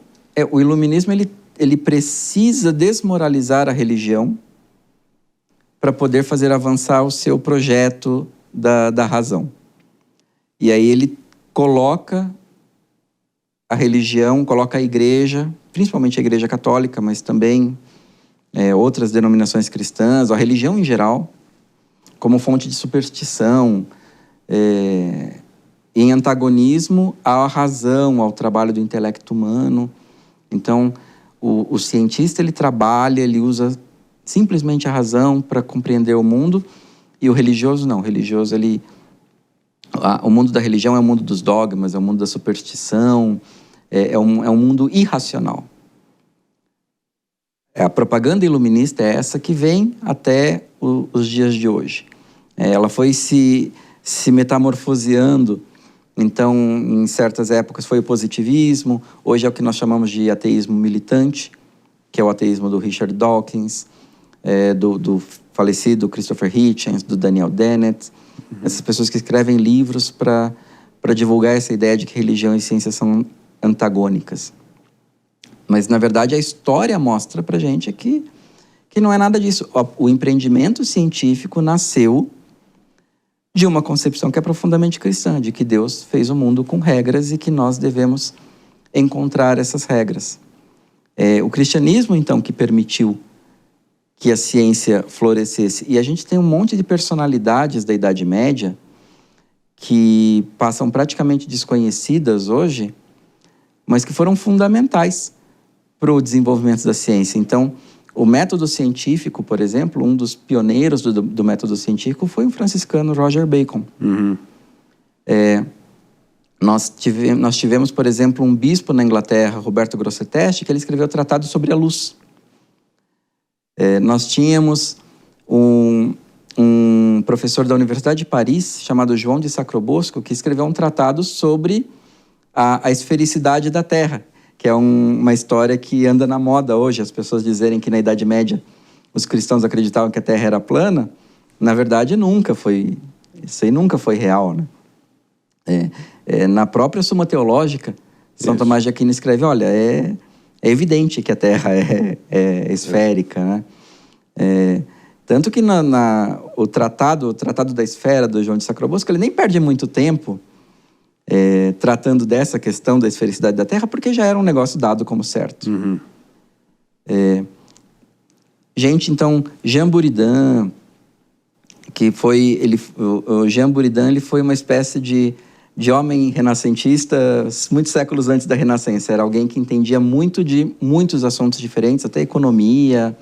O iluminismo ele precisa desmoralizar a religião para poder fazer avançar o seu projeto da razão. E aí ele coloca a religião, coloca a igreja, principalmente a igreja católica, mas também outras denominações cristãs, a religião em geral, como fonte de superstição, em antagonismo à razão, ao trabalho do intelecto humano. Então, o cientista, ele trabalha, ele usa simplesmente a razão para compreender o mundo, e o religioso não. O religioso, o mundo da religião é o mundo dos dogmas, é o mundo da superstição, é um mundo irracional. A propaganda iluminista é essa que vem até os dias de hoje. Ela foi se metamorfoseando. Então, em certas épocas foi o positivismo, hoje é o que nós chamamos de ateísmo militante, que é o ateísmo do Richard Dawkins, do falecido Christopher Hitchens, do Daniel Dennett, essas pessoas que escrevem livros para divulgar essa ideia de que religião e ciência são antagônicas. Mas, na verdade, a história mostra para a gente que não é nada disso. O empreendimento científico nasceu de uma concepção que é profundamente cristã, de que Deus fez o mundo com regras e que nós devemos encontrar essas regras. O cristianismo, então, que permitiu que a ciência florescesse. E a gente tem um monte de personalidades da Idade Média que passam praticamente desconhecidas hoje, mas que foram fundamentais para o desenvolvimento da ciência. Então, o método científico, por exemplo, um dos pioneiros do método científico foi o franciscano Roger Bacon. Nós tivemos, por exemplo, um bispo na Inglaterra, Roberto Grosseteste, que ele escreveu o Tratado sobre a Luz. Nós tínhamos um professor da Universidade de Paris, chamado João de Sacrobosco, que escreveu um tratado sobre a esfericidade da Terra, que é uma história que anda na moda hoje. As pessoas dizerem que na Idade Média os cristãos acreditavam que a Terra era plana. Na verdade, isso aí nunca foi real, né? Na própria Suma Teológica, São Tomás de Aquino escreve, olha, é evidente que a Terra é esférica, né? Tanto que o tratado da esfera do João de Sacrobosco, ele nem perde muito tempo tratando dessa questão da esfericidade da Terra, porque já era um negócio dado como certo. Então, Jean Buridan, o Jean Buridan, ele foi uma espécie de homem renascentista muitos séculos antes da Renascença. Era alguém que entendia muito de muitos assuntos diferentes, até economia,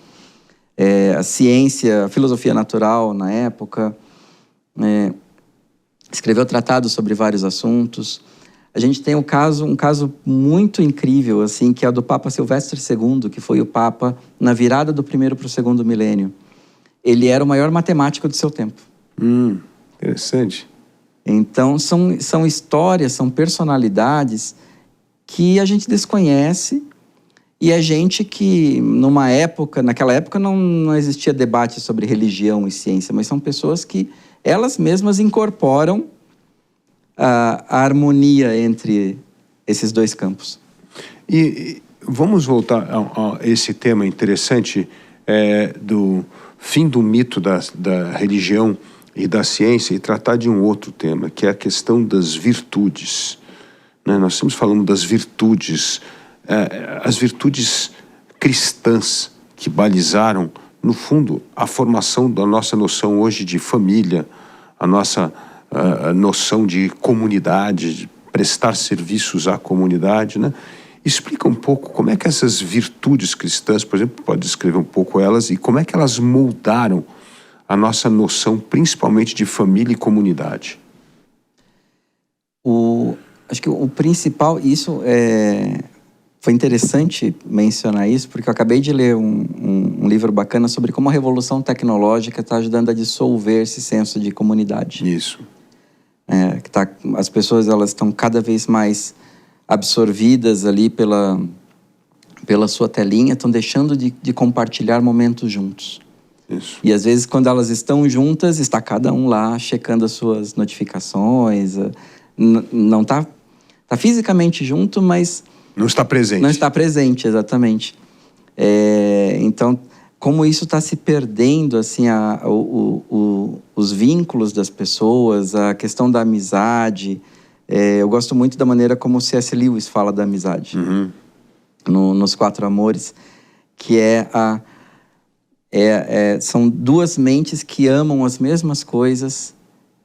a ciência, a filosofia natural na época. Escreveu tratados sobre vários assuntos. A gente tem um caso muito incrível, assim, que é o do Papa Silvestre II, que foi o Papa na virada do primeiro para o segundo milênio. Ele era o maior matemático do seu tempo. Interessante. Então, são histórias, são personalidades que a gente desconhece E é gente que, naquela época não existia debate sobre religião e ciência, mas são pessoas que elas mesmas incorporam a harmonia entre esses dois campos. E vamos voltar a esse tema interessante do fim do mito da religião e da ciência e tratar de um outro tema, que é a questão das virtudes. Né? Nós estamos falando das virtudes, as virtudes cristãs que balizaram, no fundo, a formação da nossa noção hoje de família, a nossa noção de comunidade, de prestar serviços à comunidade, né? Explica um pouco como é que essas virtudes cristãs, por exemplo, pode descrever um pouco elas e como é que elas moldaram a nossa noção, principalmente de família e comunidade. Acho que o principal, foi interessante mencionar isso, porque eu acabei de ler um livro bacana sobre como a revolução tecnológica está ajudando a dissolver esse senso de comunidade. Isso. As pessoas elas estão cada vez mais absorvidas ali pela sua telinha, estão deixando de compartilhar momentos juntos. Isso. E às vezes quando elas estão juntas, está cada um lá checando as suas notificações, não está fisicamente junto, mas não está presente. Não está presente, exatamente. Então, como isso está se perdendo, assim, os vínculos das pessoas, a questão da amizade. Eu gosto muito da maneira como o C.S. Lewis fala da amizade. Uhum. Nos Quatro Amores, que são duas mentes que amam as mesmas coisas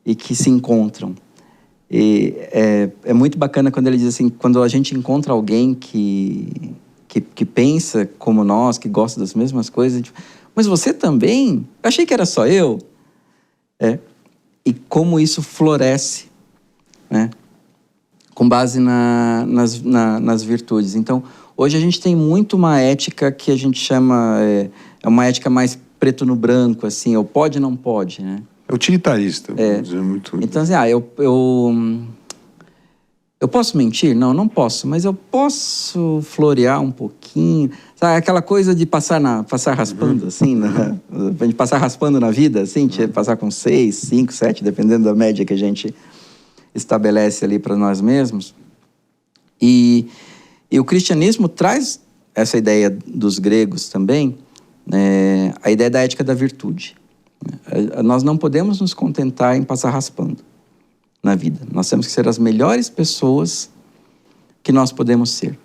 e que se encontram. E é muito bacana quando ele diz assim, quando a gente encontra alguém que pensa como nós, que gosta das mesmas coisas, mas você também? Eu achei que era só eu. E como isso floresce, né? Com base nas virtudes. Então, hoje a gente tem muito uma ética que a gente chama, uma ética mais preto no branco, assim, ou pode ou não pode, né? É utilitarista, vamos dizer, muito... Então, assim, eu posso mentir? Não posso, mas eu posso florear um pouquinho. Sabe, aquela coisa de passar raspando, assim, de passar raspando na vida, assim, passar com 6, 5, 7, dependendo da média que a gente estabelece ali para nós mesmos. E o cristianismo traz essa ideia dos gregos também, a ideia da ética da virtude. Nós não podemos nos contentar em passar raspando na vida. Nós temos que ser as melhores pessoas que nós podemos ser.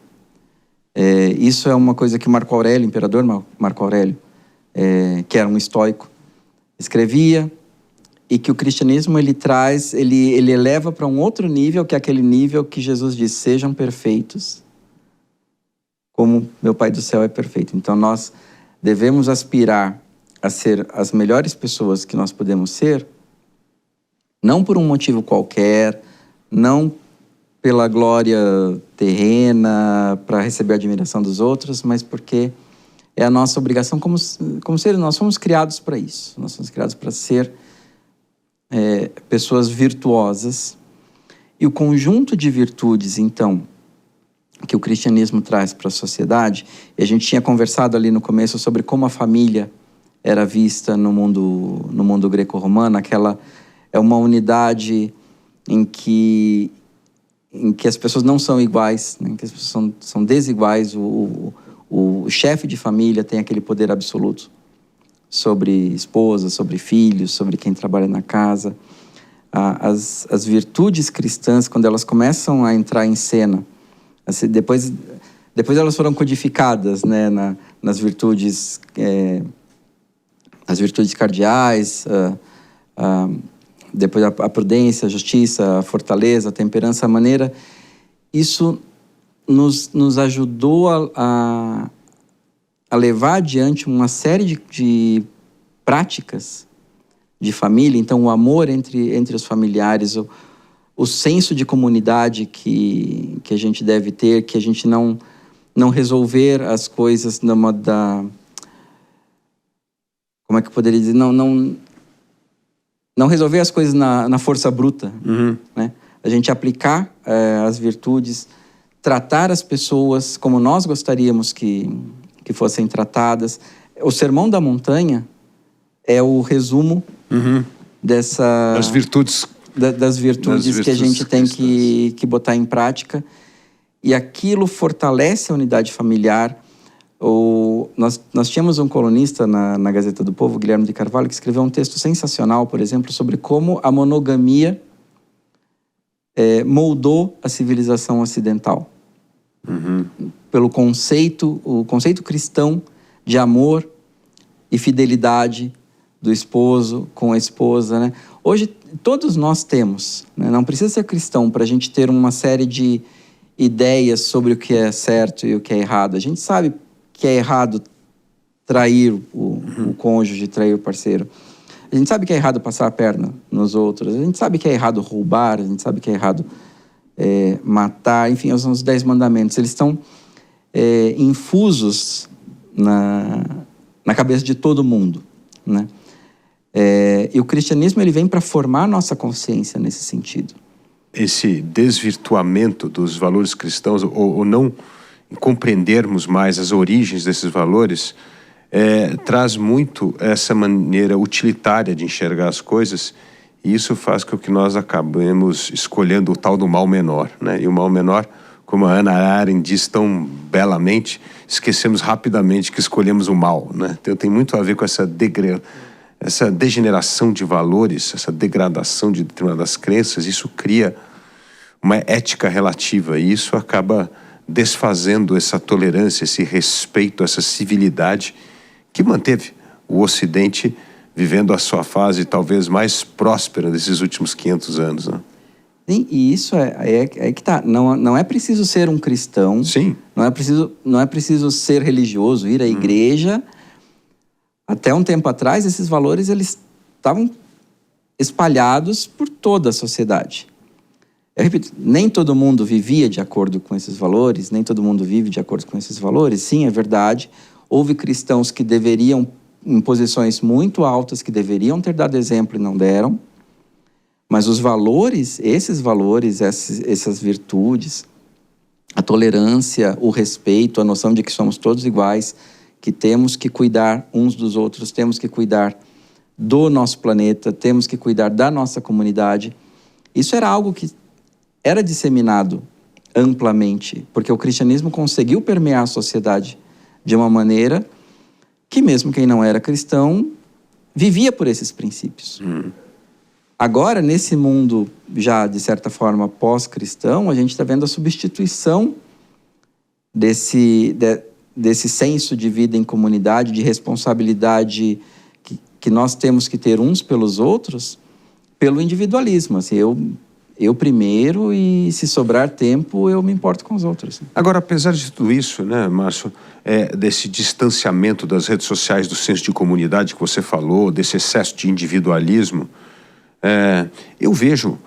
Isso é uma coisa que Marco Aurélio, imperador Marco Aurélio, que era um estoico, escrevia, e que o cristianismo ele eleva para um outro nível, que é aquele nível que Jesus diz, sejam perfeitos, como meu Pai do céu é perfeito. Então nós devemos aspirar a ser as melhores pessoas que nós podemos ser, não por um motivo qualquer, não pela glória terrena, para receber a admiração dos outros, mas porque é a nossa obrigação como seres. Nós fomos criados para isso. Nós fomos criados para ser pessoas virtuosas. E o conjunto de virtudes, então, que o cristianismo traz para a sociedade, e a gente tinha conversado ali no começo sobre como a família era vista no mundo greco-romano, é uma unidade em que as pessoas não são iguais, né? Que as pessoas são desiguais. O chefe de família tem aquele poder absoluto sobre esposa, sobre filhos, sobre quem trabalha na casa. As virtudes cristãs, quando elas começam a entrar em cena, assim, depois elas foram codificadas, né, nas virtudes, as virtudes cardeais, depois a prudência, a justiça, a fortaleza, a temperança, a maneira. Isso nos ajudou a levar adiante uma série de práticas de família. Então, o amor entre os familiares, o senso de comunidade que a gente deve ter, que a gente não resolver as coisas como é que eu poderia dizer? Não resolver as coisas na força bruta, né? A gente aplicar as virtudes tratar as pessoas como nós gostaríamos que fossem tratadas. O Sermão da Montanha é o resumo Das virtudes. das virtudes que a gente tem que botar em prática. E aquilo fortalece a unidade familiar. Nós tínhamos um colunista na Gazeta do Povo, Guilherme de Carvalho, que escreveu um texto sensacional, por exemplo, sobre como a monogamia moldou a civilização ocidental. Pelo o conceito cristão de amor e fidelidade do esposo com a esposa, né? Hoje, todos nós temos, né? Não precisa ser cristão para a gente ter uma série de ideias sobre o que é certo e o que é errado. A gente sabe que é errado trair o cônjuge, trair o parceiro. A gente sabe que é errado passar a perna nos outros. A gente sabe que é errado roubar. A gente sabe que é errado matar. Enfim, são os 10 mandamentos. Eles estão infusos na cabeça de todo mundo, né? E o cristianismo ele vem para formar nossa consciência nesse sentido. Esse desvirtuamento dos valores cristãos, ou não compreendermos mais as origens desses valores, traz muito essa maneira utilitária de enxergar as coisas, e isso faz com que nós acabemos escolhendo o tal do mal menor, né? E o mal menor, como a Hannah Arendt diz tão belamente, esquecemos rapidamente que escolhemos o mal, né? Então tem muito a ver com essa degeneração de valores, essa degradação de determinadas crenças. Isso cria uma ética relativa, e isso acaba desfazendo essa tolerância, esse respeito, essa civilidade que manteve o Ocidente vivendo a sua fase talvez mais próspera desses últimos 500 anos, né? Sim, e isso é que tá. Não é preciso ser um cristão. Sim. Não é preciso ser religioso, ir à igreja. Até um tempo atrás, esses valores eles estavam espalhados por toda a sociedade. Eu repito, nem todo mundo vivia de acordo com esses valores, nem todo mundo vive de acordo com esses valores. Sim, é verdade. Houve cristãos que deveriam, em posições muito altas, que deveriam ter dado exemplo e não deram. Mas os valores, essas virtudes, a tolerância, o respeito, a noção de que somos todos iguais, que temos que cuidar uns dos outros, temos que cuidar do nosso planeta, temos que cuidar da nossa comunidade. Isso era algo que era disseminado amplamente, porque o cristianismo conseguiu permear a sociedade de uma maneira que mesmo quem não era cristão vivia por esses princípios. Agora, nesse mundo já, de certa forma, pós-cristão, a gente está vendo a substituição desse senso de vida em comunidade, de responsabilidade que nós temos que ter uns pelos outros, pelo individualismo. Assim, eu primeiro, e se sobrar tempo, eu me importo com os outros. Agora, apesar de tudo isso, né, Márcio, desse distanciamento das redes sociais, do senso de comunidade que você falou, desse excesso de individualismo, eu vejo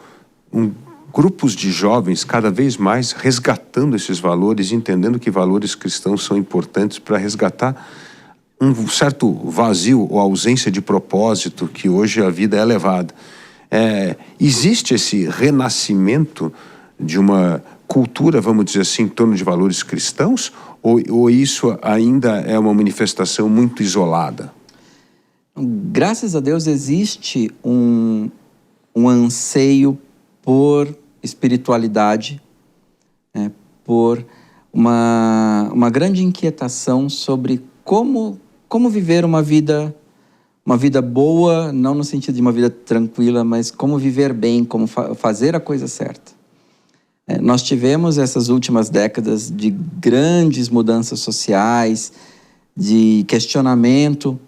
grupos de jovens cada vez mais resgatando esses valores, entendendo que valores cristãos são importantes para resgatar um certo vazio ou ausência de propósito que hoje a vida é levada. Existe esse renascimento de uma cultura, vamos dizer assim, em torno de valores cristãos, ou isso ainda é uma manifestação muito isolada? Graças a Deus existe um anseio por espiritualidade, por uma grande inquietação sobre como viver uma vida boa, não no sentido de uma vida tranquila, mas como viver bem, como fazer a coisa certa. Nós tivemos essas últimas décadas de grandes mudanças sociais, de questionamento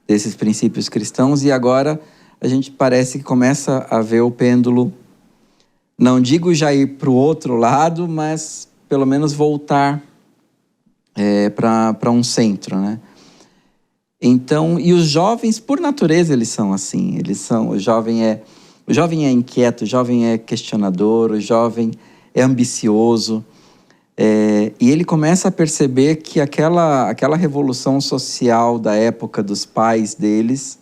desses princípios cristãos, e agora a gente parece que começa a ver o pêndulo, não digo já ir para o outro lado, mas pelo menos voltar para um centro, né? Então, e os jovens, por natureza, eles são assim. O jovem é inquieto, o jovem é questionador, o jovem é ambicioso. E ele começa a perceber que aquela revolução social da época dos pais deles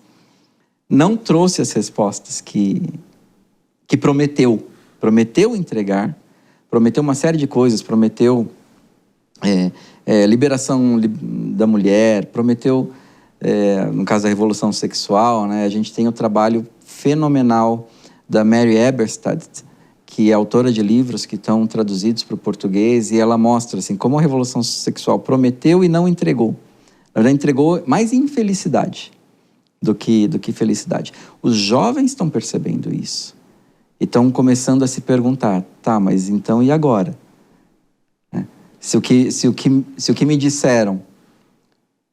não trouxe as respostas que prometeu entregar, prometeu uma série de coisas, prometeu liberação da mulher, prometeu, no caso da revolução sexual, né? A gente tem o trabalho fenomenal da Mary Eberstadt, que é autora de livros que estão traduzidos para o português, e ela mostra assim, como a revolução sexual prometeu e não entregou. Ela entregou mais infelicidade do que felicidade. Os jovens estão percebendo isso. E estão começando a se perguntar, tá, mas então e agora? Se o que me disseram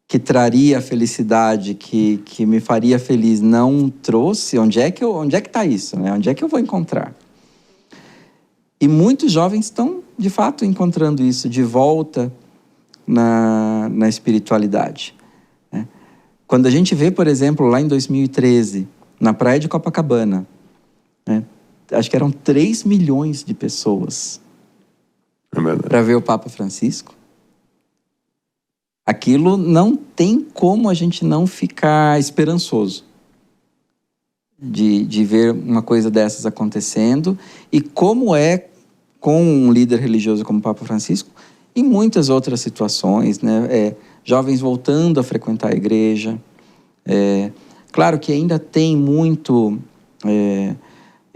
que traria a felicidade, que me faria feliz, não trouxe, onde é que está isso? Né? Onde é que eu vou encontrar? E muitos jovens estão, de fato, encontrando isso de volta na espiritualidade. Né? Quando a gente vê, por exemplo, lá em 2013, na praia de Copacabana, né? Acho que eram 3 milhões de pessoas para ver o Papa Francisco. Aquilo não tem como a gente não ficar esperançoso de ver uma coisa dessas acontecendo, e como é com um líder religioso como o Papa Francisco, em muitas outras situações, né? Jovens voltando a frequentar a igreja. Claro que ainda tem muito...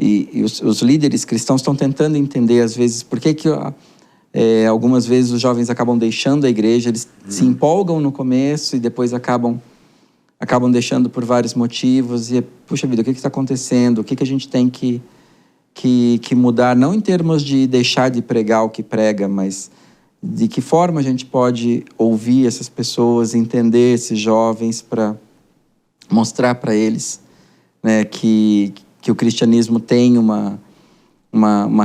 E os líderes cristãos estão tentando entender, às vezes, por que algumas vezes os jovens acabam deixando a igreja, eles se empolgam no começo e depois acabam deixando por vários motivos. E, puxa vida, o que está acontecendo? O que a gente tem que mudar? Não em termos de deixar de pregar o que prega, mas de que forma a gente pode ouvir essas pessoas, entender esses jovens, para mostrar para eles, né, que o cristianismo tem uma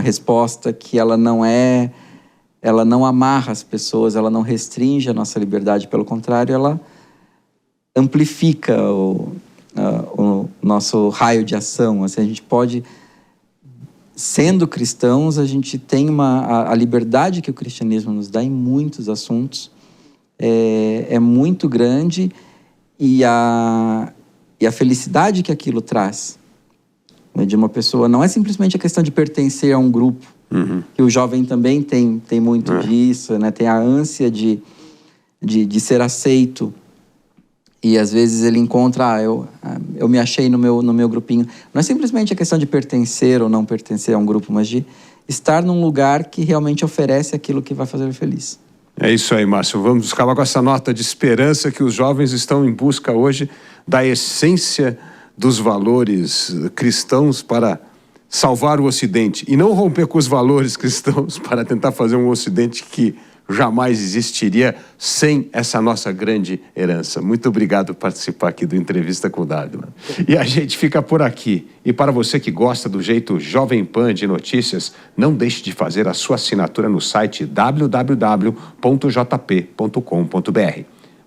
resposta, que ela não amarra as pessoas, ela não restringe a nossa liberdade, pelo contrário, ela amplifica o nosso raio de ação. Assim, a gente pode, sendo cristãos, a gente tem a liberdade que o cristianismo nos dá em muitos assuntos, é muito grande, e a felicidade que aquilo traz, né, de uma pessoa, não é simplesmente a questão de pertencer a um grupo, que o jovem também tem muito disso, né? Tem a ânsia de ser aceito, e às vezes ele encontra, eu me achei no meu grupinho. Não é simplesmente a questão de pertencer ou não pertencer a um grupo, mas de estar num lugar que realmente oferece aquilo que vai fazer feliz. É isso aí, Márcio. Vamos acabar com essa nota de esperança que os jovens estão em busca hoje da essência dos valores cristãos para salvar o Ocidente, e não romper com os valores cristãos para tentar fazer um Ocidente que jamais existiria sem essa nossa grande herança. Muito obrigado por participar aqui do Entrevista com Dávila. E a gente fica por aqui. E para você que gosta do jeito Jovem Pan de notícias, não deixe de fazer a sua assinatura no site www.jp.com.br.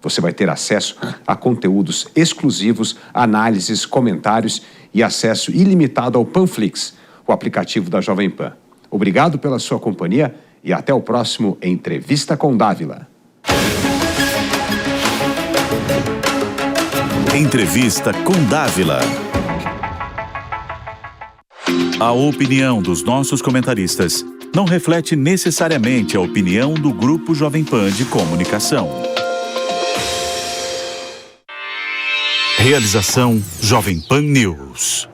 Você vai ter acesso a conteúdos exclusivos, análises, comentários e acesso ilimitado ao Panflix, o aplicativo da Jovem Pan. Obrigado pela sua companhia e até o próximo Entrevista com Dávila. Entrevista com Dávila. A opinião dos nossos comentaristas não reflete necessariamente a opinião do Grupo Jovem Pan de Comunicação. Realização Jovem Pan News.